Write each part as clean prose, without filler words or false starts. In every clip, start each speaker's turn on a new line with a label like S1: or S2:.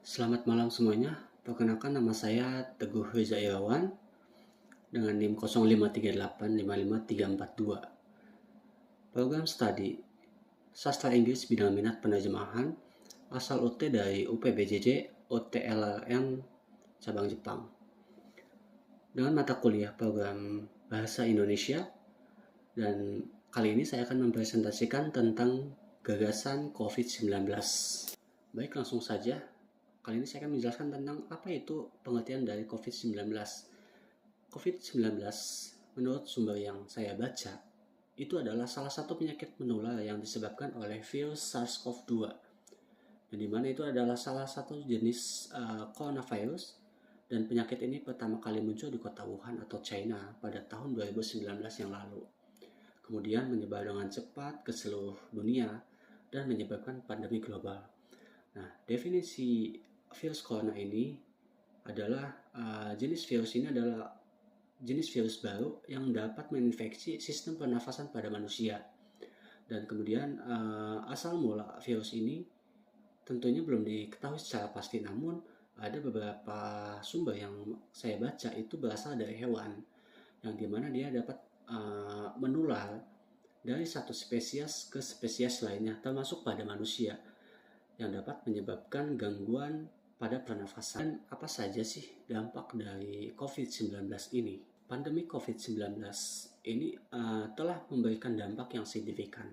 S1: Selamat malam semuanya. Perkenalkan nama saya Teguh Reza Irawan dengan NIM 0538555342. Program studi Sastra Inggris bidang minat penerjemahan asal UT dari UPBJJ OTLRM cabang Jepang. Dengan mata kuliah program Bahasa Indonesia, dan kali ini saya akan mempresentasikan tentang gagasan COVID-19. Baik, langsung saja. Kali ini saya akan menjelaskan tentang apa itu pengertian dari COVID-19. COVID-19, menurut sumber yang saya baca, itu adalah salah satu penyakit menular yang disebabkan oleh virus SARS-CoV-2. Dan di mana itu adalah salah satu jenis coronavirus, dan penyakit ini pertama kali muncul di kota Wuhan atau China pada tahun 2019 yang lalu. Kemudian menyebar dengan cepat ke seluruh dunia dan menyebabkan pandemi global. Nah, definisi virus corona ini adalah jenis virus baru yang dapat menginfeksi sistem pernafasan pada manusia. Dan kemudian asal mula virus ini tentunya belum diketahui secara pasti, namun ada beberapa sumber yang saya baca itu berasal dari hewan, yang dimana dia dapat menular dari satu spesies ke spesies lainnya, termasuk pada manusia, yang dapat menyebabkan gangguan pada pernafasan. Apa saja sih dampak dari COVID-19 ini? Pandemi COVID-19 ini telah memberikan dampak yang signifikan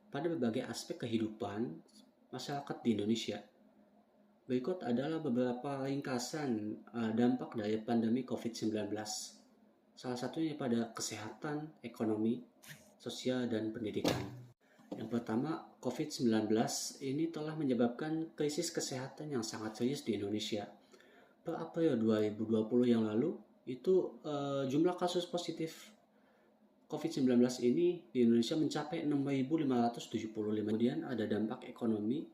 S1: pada berbagai aspek kehidupan masyarakat di Indonesia. Berikut adalah beberapa ringkasan dampak dari pandemi COVID-19. Salah satunya pada kesehatan, ekonomi, sosial, dan pendidikan. Yang pertama, COVID-19 ini telah menyebabkan krisis kesehatan yang sangat serius di Indonesia. Per April 2020 yang lalu, itu jumlah kasus positif COVID-19 ini di Indonesia mencapai 6.575. Kemudian ada dampak ekonomi.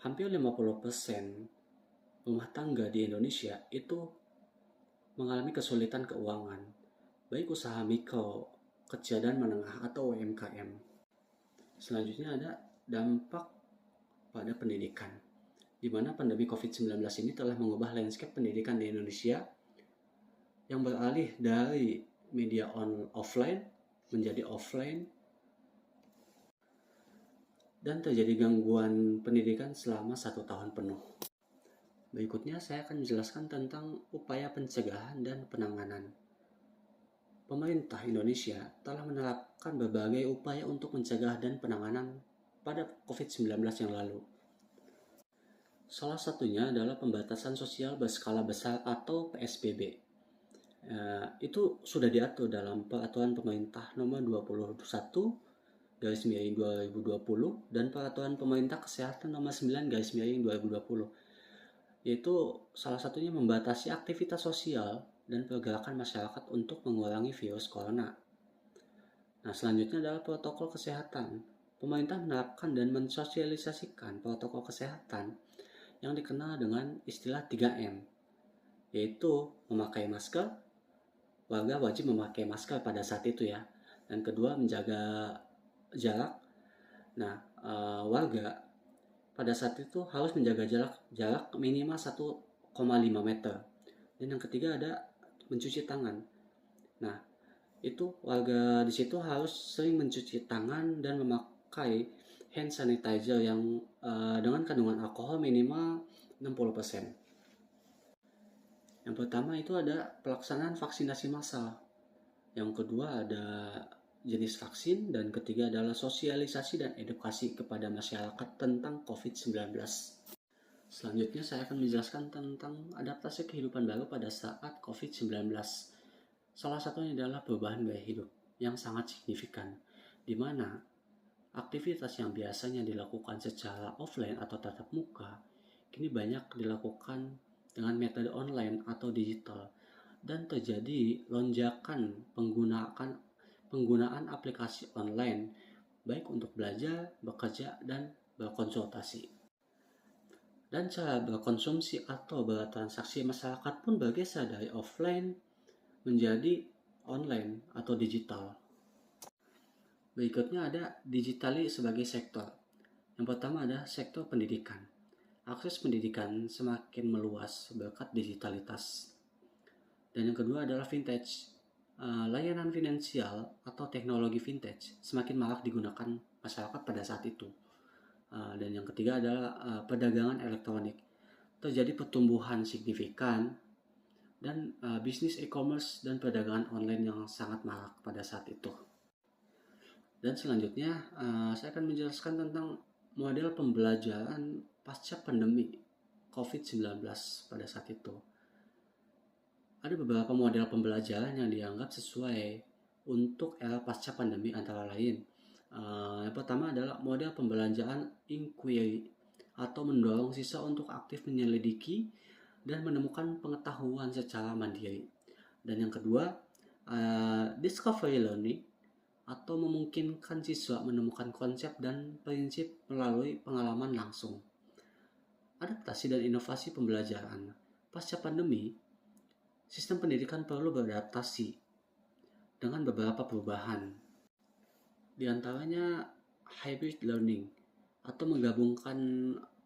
S1: Hampir 50% rumah tangga di Indonesia itu mengalami kesulitan keuangan, baik usaha mikro, kecil dan menengah atau UMKM. Selanjutnya ada dampak pada pendidikan, di mana pandemi COVID-19 ini telah mengubah landscape pendidikan di Indonesia yang beralih dari media offline menjadi offline, dan terjadi gangguan pendidikan selama 1 tahun penuh. Berikutnya saya akan menjelaskan tentang upaya pencegahan dan penanganan. Pemerintah Indonesia telah menerapkan berbagai upaya untuk mencegah dan penanganan pada COVID-19 yang lalu. Salah satunya adalah pembatasan sosial berskala besar atau PSBB. Itu sudah diatur dalam Peraturan Pemerintah Nomor 21/2020 dan Peraturan Pemerintah Kesehatan Nomor 9/2020. Yaitu salah satunya membatasi aktivitas sosial dan pergerakan masyarakat untuk mengurangi virus corona. Nah, selanjutnya adalah protokol kesehatan. Pemerintah menerapkan dan mensosialisasikan protokol kesehatan yang dikenal dengan istilah 3M, yaitu memakai masker. Warga wajib memakai masker pada saat itu ya. Dan kedua, menjaga jarak. Nah, warga pada saat itu harus menjaga jarak minimal 1,5 meter. Dan yang ketiga ada mencuci tangan. Nah, itu warga di situ harus sering mencuci tangan dan memakai hand sanitizer yang dengan kandungan alkohol minimal 60%. Yang pertama itu ada pelaksanaan vaksinasi massal. Yang kedua ada jenis vaksin, dan ketiga adalah sosialisasi dan edukasi kepada masyarakat tentang COVID-19. Selanjutnya saya akan menjelaskan tentang adaptasi kehidupan baru pada saat COVID-19. Salah satunya adalah perubahan gaya hidup yang sangat signifikan, di mana aktivitas yang biasanya dilakukan secara offline atau tatap muka, kini banyak dilakukan dengan metode online atau digital, dan terjadi lonjakan penggunaan aplikasi online, baik untuk belajar, bekerja, dan berkonsultasi. Dan cara berkonsumsi atau bertransaksi masyarakat pun bergeser dari offline menjadi online atau digital. Berikutnya ada digitali sebagai sektor. Yang pertama ada sektor pendidikan. akses pendidikan semakin meluas berkat digitalitas. Dan yang kedua adalah vintage. Layanan finansial atau teknologi vintage semakin marak digunakan masyarakat pada saat itu. Dan yang ketiga adalah perdagangan elektronik. Terjadi pertumbuhan signifikan dan bisnis e-commerce dan perdagangan online yang sangat marak pada saat itu. Dan selanjutnya saya akan menjelaskan tentang model pembelajaran pasca pandemi COVID-19 pada saat itu. Ada beberapa model pembelajaran yang dianggap sesuai untuk era pasca pandemi, antara lain yang pertama adalah model pembelajaran inquiry atau mendorong siswa untuk aktif menyelidiki dan menemukan pengetahuan secara mandiri. Dan yang kedua, discovery learning atau memungkinkan siswa menemukan konsep dan prinsip melalui pengalaman langsung. Adaptasi dan inovasi pembelajaran. Pasca pandemi, sistem pendidikan perlu beradaptasi dengan beberapa perubahan. Di antaranya hybrid learning atau menggabungkan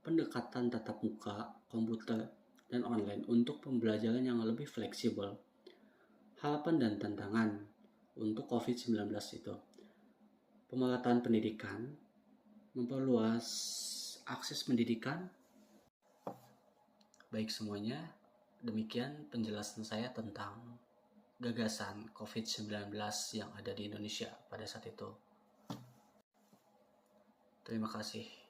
S1: pendekatan tatap muka, komputer, dan online untuk pembelajaran yang lebih fleksibel. Harapan dan tantangan untuk COVID-19 itu. Pemerataan pendidikan, memperluas akses pendidikan. Baik semuanya, demikian penjelasan saya tentang gagasan COVID-19 yang ada di Indonesia pada saat itu. Terima kasih.